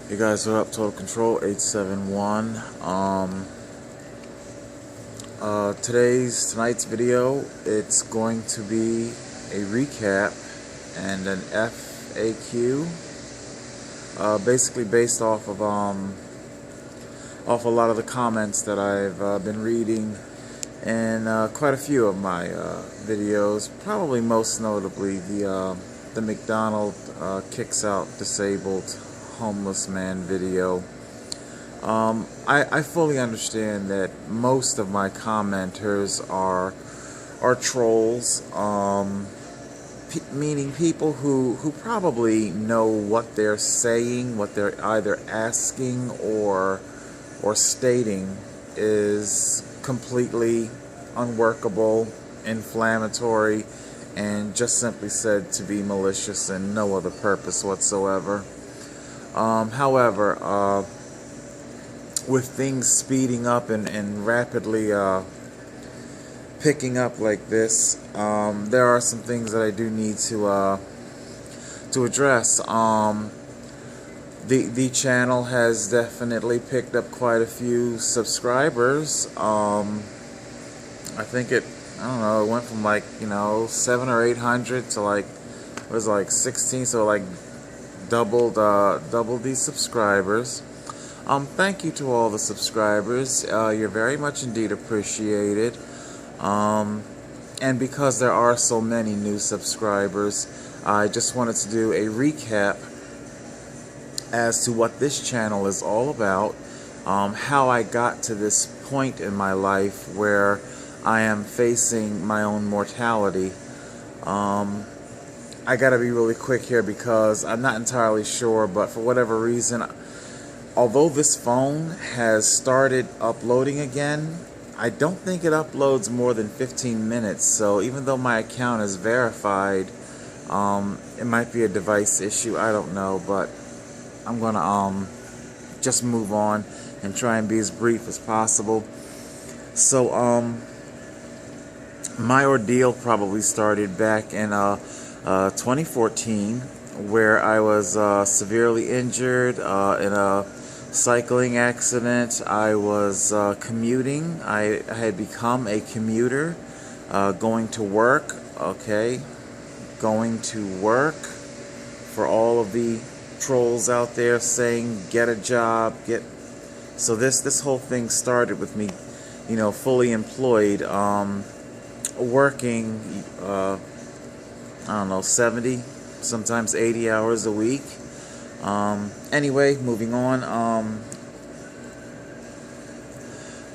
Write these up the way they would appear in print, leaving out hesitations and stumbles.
Hey guys, what up? Total Control 871. Tonight's video, it's going to be a recap and an FAQ, basically based off of a lot of the comments that I've been reading in quite a few of my videos. Probably most notably the McDonald kicks out disabled homeless man video. I fully understand that most of my commenters are trolls, meaning people who probably know what they're saying, what they're either asking or stating is completely unworkable, inflammatory, and just simply said to be malicious and no other purpose whatsoever. However, with things speeding up and rapidly picking up like this, there are some things that I do need to address. The channel has definitely picked up quite a few subscribers. I think I don't know, it went from like 700 or 800 to like, it was like 16, so like doubled these subscribers. Thank you to all the subscribers. You're very much indeed appreciated. And because there are so many new subscribers, I just wanted to do a recap as to what this channel is all about, how I got to this point in my life where I am facing my own mortality. I gotta be really quick here because I'm not entirely sure, but for whatever reason, although this phone has started uploading again, I don't think it uploads more than 15 minutes. So even though my account is verified, it might be a device issue. I don't know, but I'm gonna just move on and try and be as brief as possible. So my ordeal probably started back in 2014, where I was severely injured in a cycling accident. I was commuting. I had become a commuter, going to work. Going to work. For all of the trolls out there saying get a job, so this whole thing started with me, fully employed, working, I don't know, 70, sometimes 80 hours a week. Anyway, moving on.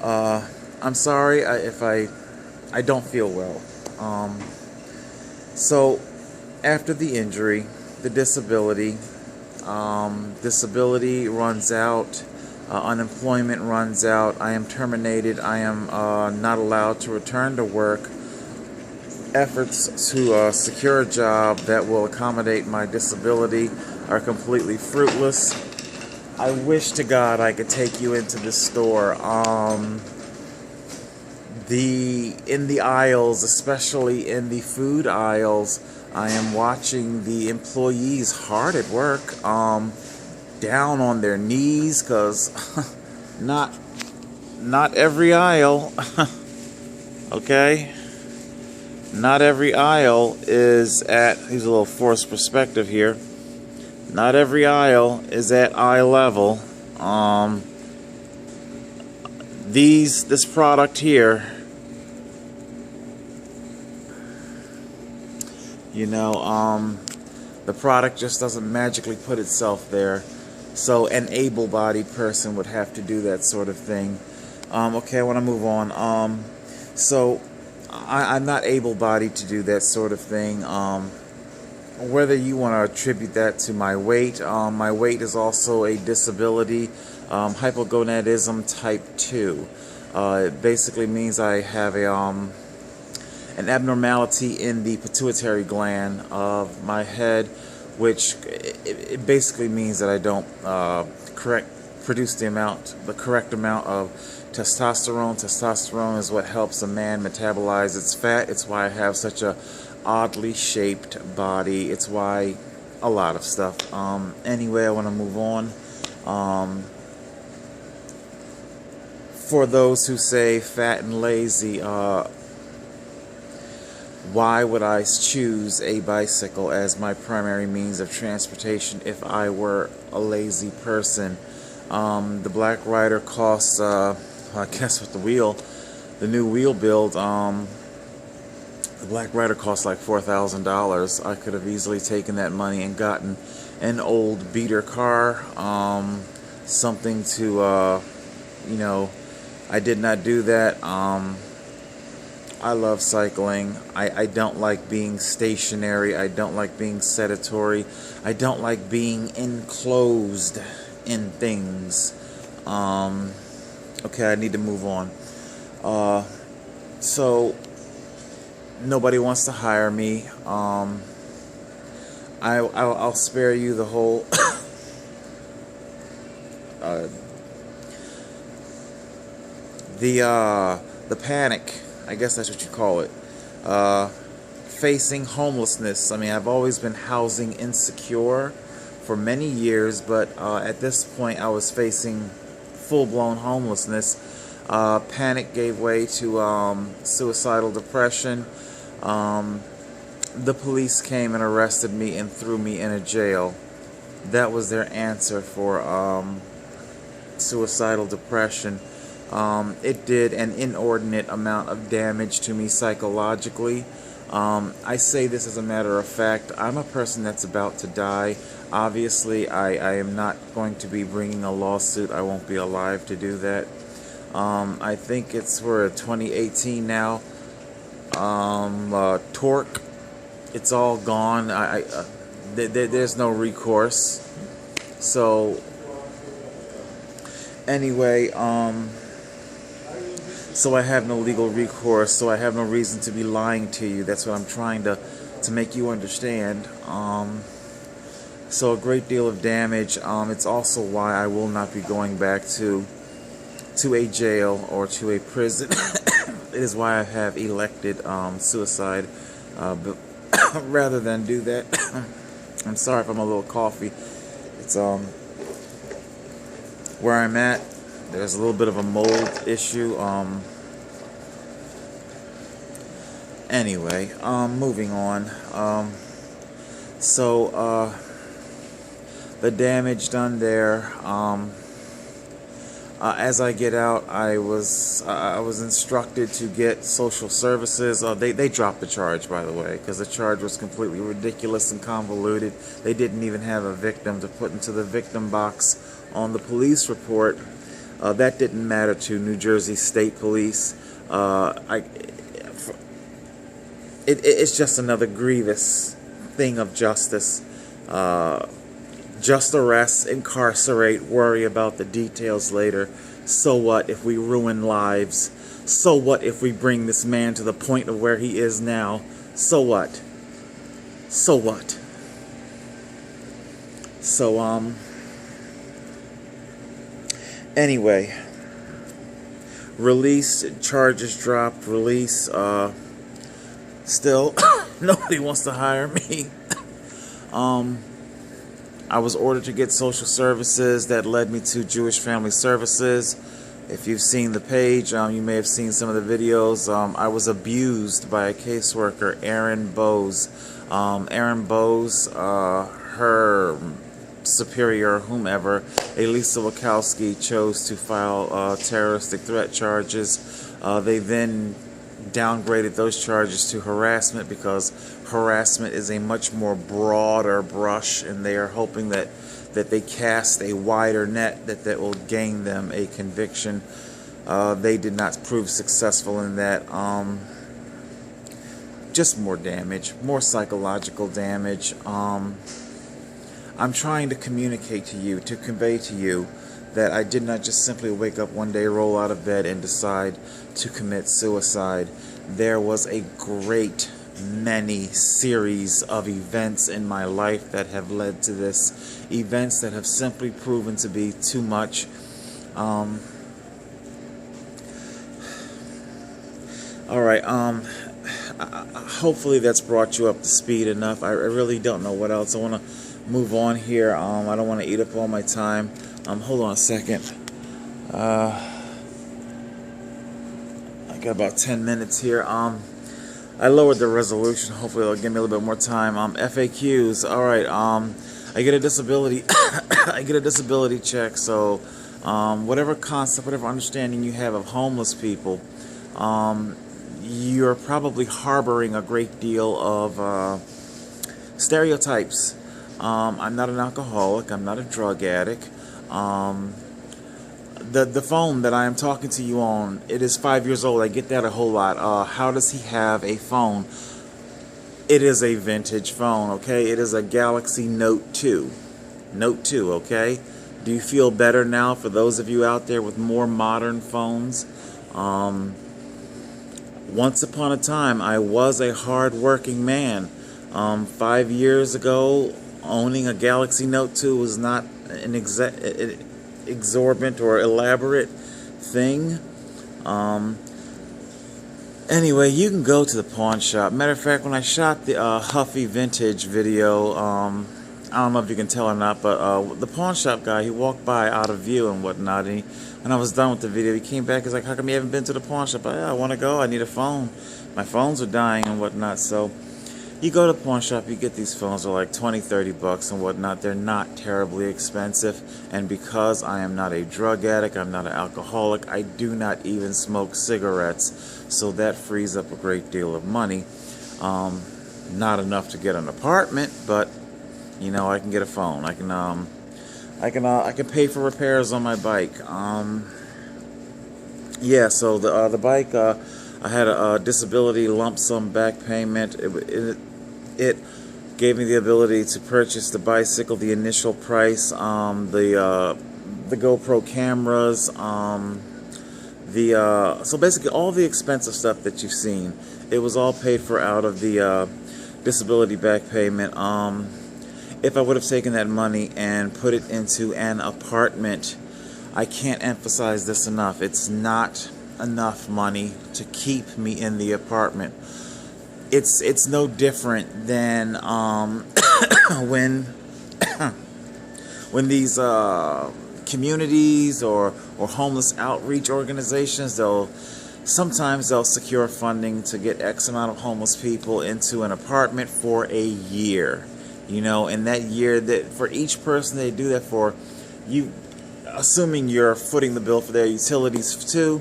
I'm sorry if I don't feel well. So after the injury, the disability runs out. Unemployment runs out. I am terminated. I am not allowed to return to work. Efforts to secure a job that will accommodate my disability are completely fruitless. I wish to God I could take you into the store. In the aisles, especially in the food aisles, I am watching the employees hard at work, down on their knees, because not every aisle, okay? Not every aisle is at, here's a little forced perspective here, not every aisle is at eye level. This product here, the product just doesn't magically put itself there. So an able-bodied person would have to do that sort of thing. Okay, I want to move on. So I'm not able-bodied to do that sort of thing. Whether you want to attribute that to my weight is also a disability, hypogonadism type 2. It basically means I have an abnormality in the pituitary gland of my head, which it basically means that I don't produce the correct amount of testosterone. Testosterone is what helps a man metabolize its fat. It's why I have such a oddly shaped body. It's why a lot of stuff. Anyway, I want to move on. For those who say fat and lazy, why would I choose a bicycle as my primary means of transportation if I were a lazy person? The Black Rider costs, I guess with the new wheel build, the Black Rider costs like $4,000. I could have easily taken that money and gotten an old beater car, something to, I did not do that. I love cycling. I don't like being stationary. I don't like being sedentary. I don't like being enclosed in things. Okay, I need to move on. So nobody wants to hire me. I'll spare you the whole the panic, I guess that's what you call it, facing homelessness. I mean, I've always been housing insecure for many years, but at this point I was facing full-blown homelessness. Panic gave way to suicidal depression. The police came and arrested me and threw me in a jail. That was their answer for suicidal depression. It did an inordinate amount of damage to me psychologically. I say this as a matter of fact. I'm a person that's about to die. Obviously, I am not going to be bringing a lawsuit. I won't be alive to do that. I think we're 2018 now. Torque, it's all gone. There's no recourse. So, anyway, so I have no legal recourse, so I have no reason to be lying to you. That's what I'm trying to make you understand. So a great deal of damage. It's also why I will not be going back to a jail or to a prison. It is why I have elected suicide rather than do that. I'm sorry if I'm a little coffee. It's where I'm at. There's a little bit of a mold issue. Anyway, moving on. So the damage done there. As I get out, I was instructed to get social services. They dropped the charge, by the way, because the charge was completely ridiculous and convoluted. They didn't even have a victim to put into the victim box on the police report. That didn't matter to New Jersey State Police. It's just another grievous thing of justice. Just arrest, incarcerate, worry about the details later. So what if we ruin lives? So what if we bring this man to the point of where he is now? So what? So what? So, anyway, release, charges dropped, release, still, nobody wants to hire me. I was ordered to get social services. That led me to Jewish Family Services. If you've seen the page, you may have seen some of the videos. I was abused by a caseworker, Erin Bose. Erin Bose, her superior, whomever, Elisa Wachowski, chose to file terroristic threat charges. They then downgraded those charges to harassment, because harassment is a much more broader brush, and they are hoping that they cast a wider net that will gain them a conviction. They did not prove successful in that. Just more damage, more psychological damage. I'm trying to communicate to you, to convey to you, that I did not just simply wake up one day, roll out of bed, and decide to commit suicide. There was a great many series of events in my life that have led to this. Events that have simply proven to be too much. Alright, hopefully that's brought you up to speed enough. I really don't know what else. I want to move on here. I don't want to eat up all my time. Hold on a second. I got about 10 minutes here. I lowered the resolution. Hopefully it'll give me a little bit more time. FAQs. All right. I get a disability. I get a disability check. So, whatever concept, whatever understanding you have of homeless people, you're probably harboring a great deal of stereotypes. I'm not an alcoholic. I'm not a drug addict. The phone that I am talking to you on, it is 5 years old. I get that a whole lot. How does he have a phone? It is a vintage phone, okay? It is a Galaxy Note 2. Note 2, okay? Do you feel better now for those of you out there with more modern phones? Once upon a time, I was a hard-working man. 5 years ago, owning a Galaxy Note 2 was not an exorbitant or elaborate thing. Anyway, you can go to the pawn shop. Matter of fact, when I shot the Huffy Vintage video, I don't know if you can tell or not, but the pawn shop guy, he walked by out of view and whatnot, and when I was done with the video, he came back. He's like, "How come you haven't been to the pawn shop?" I want to go. I need a phone. My phones are dying and whatnot. So you go to the pawn shop, you get these phones. They're like 20, 30 bucks and whatnot. They're not terribly expensive. And because I am not a drug addict, I'm not an alcoholic, I do not even smoke cigarettes. So that frees up a great deal of money. Not enough to get an apartment, but you know, I can get a phone. I can pay for repairs on my bike. Yeah, so the bike, I had a disability lump sum back payment. It gave me the ability to purchase the bicycle, the initial price, the GoPro cameras, so basically all the expensive stuff that you've seen. It was all paid for out of the disability back payment. If I would have taken that money and put it into an apartment, I can't emphasize this enough. It's not enough money to keep me in the apartment. It's no different than when these communities or homeless outreach organizations, sometimes they'll secure funding to get X amount of homeless people into an apartment for a year. You know, and that year, that for each person they do that for, you, assuming you're footing the bill for their utilities too,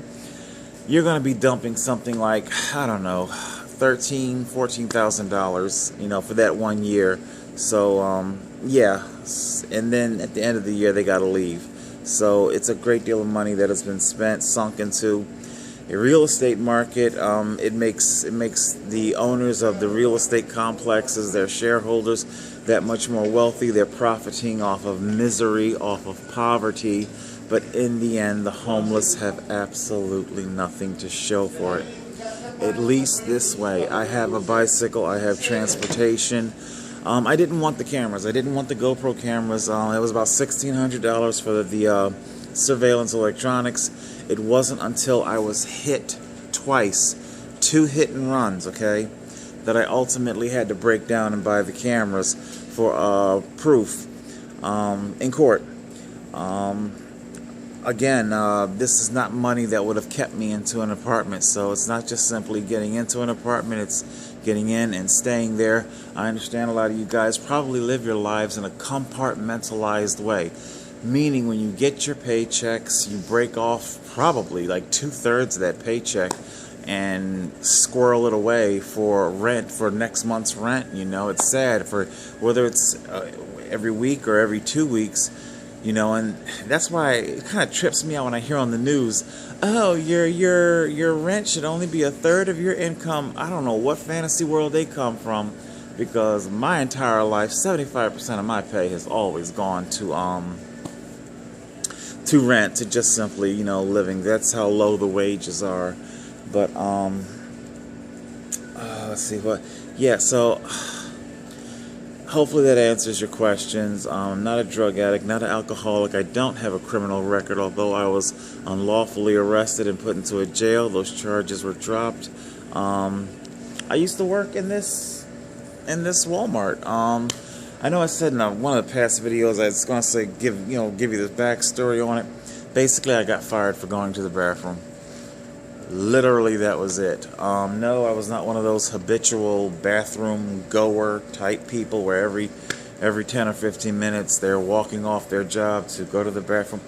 you're going to be dumping something like, I don't know, $13,000, $14,000, you know, for that 1 year. So yeah, and then at the end of the year they got to leave. So it's a great deal of money that has been spent, sunk into a real estate market. It makes the owners of the real estate complexes, their shareholders, that much more wealthy. They're profiting off of misery, off of poverty, but in the end, the homeless have absolutely nothing to show for it. At least this way. I have a bicycle, I have transportation. I didn't want the cameras. I didn't want the GoPro cameras. It was about $1,600 for the surveillance electronics. It wasn't until I was hit twice, 2 hit and runs, okay, that I ultimately had to break down and buy the cameras for proof in court. Again, this is not money that would have kept me into an apartment, so it's not just simply getting into an apartment, it's getting in and staying there. I understand a lot of you guys probably live your lives in a compartmentalized way, meaning when you get your paychecks, you break off probably like 2/3 of that paycheck and squirrel it away for rent, for next month's rent. You know, it's sad, for whether it's every week or every 2 weeks, you know, and that's why it kind of trips me out when I hear on the news, oh, your rent should only be 1/3 of your income. I don't know what fantasy world they come from, because my entire life, 75% of my pay has always gone to rent, to just simply, you know, living. That's how low the wages are. But let's see what. Yeah, so hopefully that answers your questions. I'm not a drug addict, not an alcoholic. I don't have a criminal record, although I was unlawfully arrested and put into a jail. Those charges were dropped. I used to work in this Walmart. I know I said in one of the past videos I was going to say give you the backstory on it. Basically, I got fired for going to the bathroom. Literally, that was it. No, I was not one of those habitual bathroom goer type people where every 10 or 15 minutes they're walking off their job to go to the bathroom.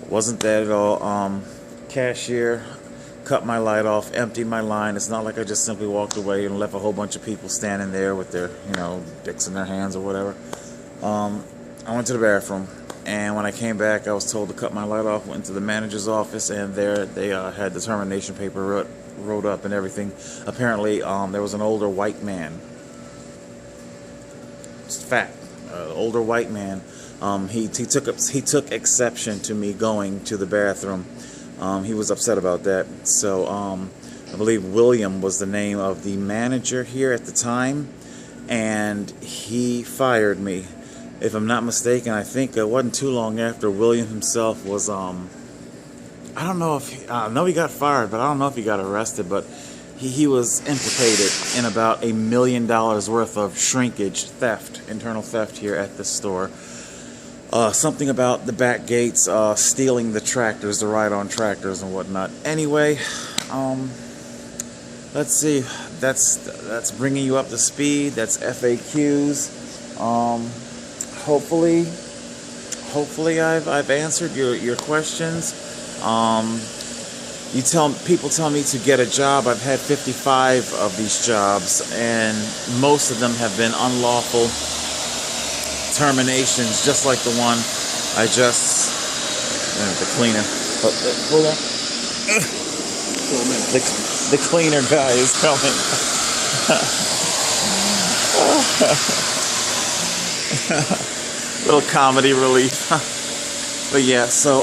It wasn't that at all. Cashier cut my light off, emptied my line. It's not like I just simply walked away and left a whole bunch of people standing there with their, dicks in their hands or whatever. I went to the bathroom, and when I came back, I was told to cut my light off. Went to the manager's office, and there they had the termination paper wrote up and everything. Apparently, there was an older white man. It's a fact. Older white man. He took exception to me going to the bathroom. He was upset about that. So I believe William was the name of the manager here at the time, and he fired me. If I'm not mistaken, I think it wasn't too long after William himself was I don't know if I know he got fired, but I don't know if he got arrested, but he was implicated in about $1 million worth of shrinkage, theft, internal theft here at the store. Something about the back gates, stealing the tractors, the ride-on tractors and whatnot. Anyway, let's see. That's bringing you up to speed. That's FAQs. Hopefully I've answered your questions. People tell me to get a job. I've had 55 of these jobs, and most of them have been unlawful terminations, just like the one I just the cleaner. Hold on. The cleaner guy is coming. Little comedy relief. But yeah, so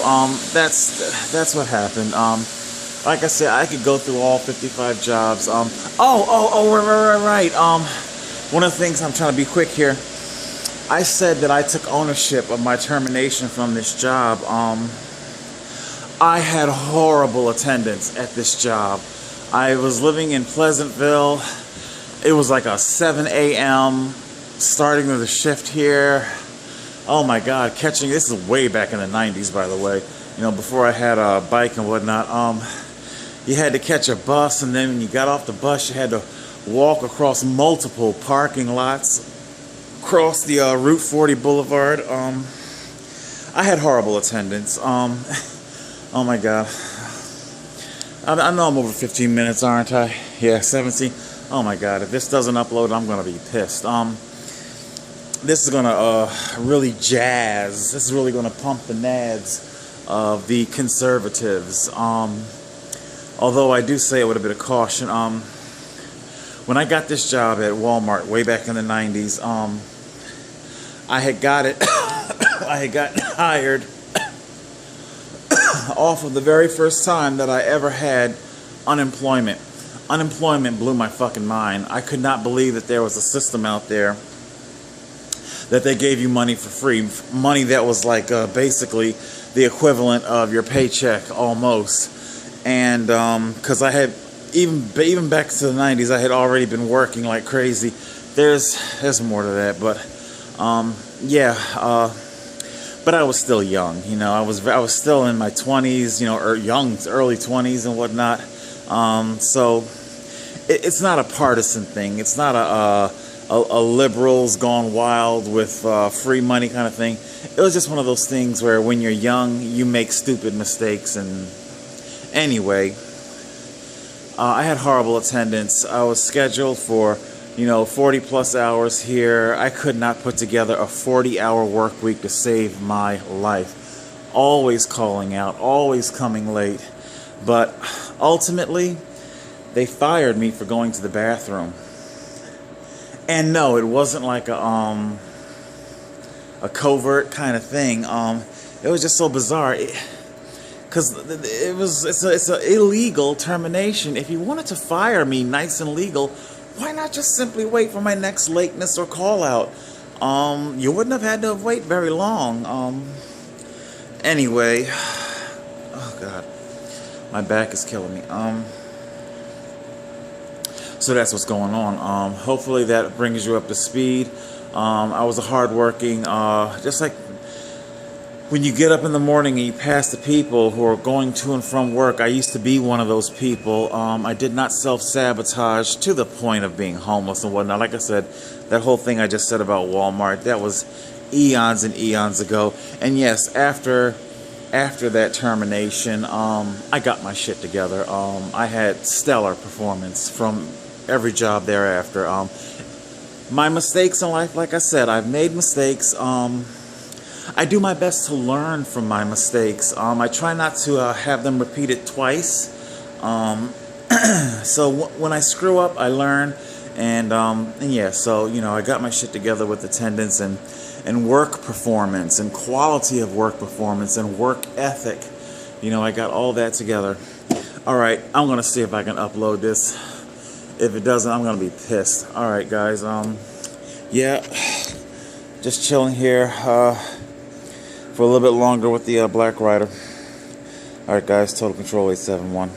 that's what happened. Like I said, I could go through all 55 jobs. Right. One of the things, I'm trying to be quick here. I said that I took ownership of my termination from this job. I had horrible attendance at this job. I was living in Pleasantville. It was like a 7 a.m. starting of the shift here. Oh my God, this is way back in the 90s, by the way. Before I had a bike and whatnot. You had to catch a bus, and then when you got off the bus, you had to walk across multiple parking lots, cross the Route 40 Boulevard. I had horrible attendance. Oh my God. I know I'm over 15 minutes, aren't I? Yeah, 17. Oh my God, if this doesn't upload, I'm gonna be pissed. This is gonna really jazz. This is really gonna pump the nads of the conservatives. Although I do say it with a bit of caution. When I got this job at Walmart way back in the 90s, I had got it. I had gotten hired off of the very first time that I ever had unemployment. Unemployment blew my fucking mind. I could not believe that there was a system out there that they gave you money for free. Money that was like basically the equivalent of your paycheck almost. And because I had, even back to the 90s, I had already been working like crazy. There's more to that, but but I was still young, I was still in my 20s, or early 20s and whatnot. So it's not a partisan thing. It's not a liberals gone wild with free money kind of thing. It was just one of those things where when you're young, you make stupid mistakes. And anyway, I had horrible attendance. I was scheduled for 40 plus hours here. I could not put together a 40-hour work week to save my life. Always calling out, always coming late. But ultimately, they fired me for going to the bathroom. And no, it wasn't like a covert kind of thing. It was just so bizarre. Because it's an illegal termination. If you wanted to fire me nice and legal, why not just simply wait for my next lateness or call out? You wouldn't have had to wait very long. Anyway, oh God, my back is killing me. So that's what's going on. Hopefully that brings you up to speed. I was a hardworking, just like when you get up in the morning and you pass the people who are going to and from work. I used to be one of those people. I did not self-sabotage to the point of being homeless and whatnot. Like I said, that whole thing I just said about Walmart, that was eons and eons ago. And yes, after that termination, I got my shit together. I had stellar performance from every job thereafter. My mistakes in life, like I said, I've made mistakes. I do my best to learn from my mistakes. I try not to have them repeated twice. So when I screw up, I learn. And yeah, so, you know, I got my shit together with attendance and work performance and quality of work performance and work ethic. You know, I got all that together. All right, I'm going to see if I can upload this. If it doesn't, I'm going to be pissed. All right, guys. Yeah, just chilling here for a little bit longer with the Black Rider. All right, guys, Total Control 871.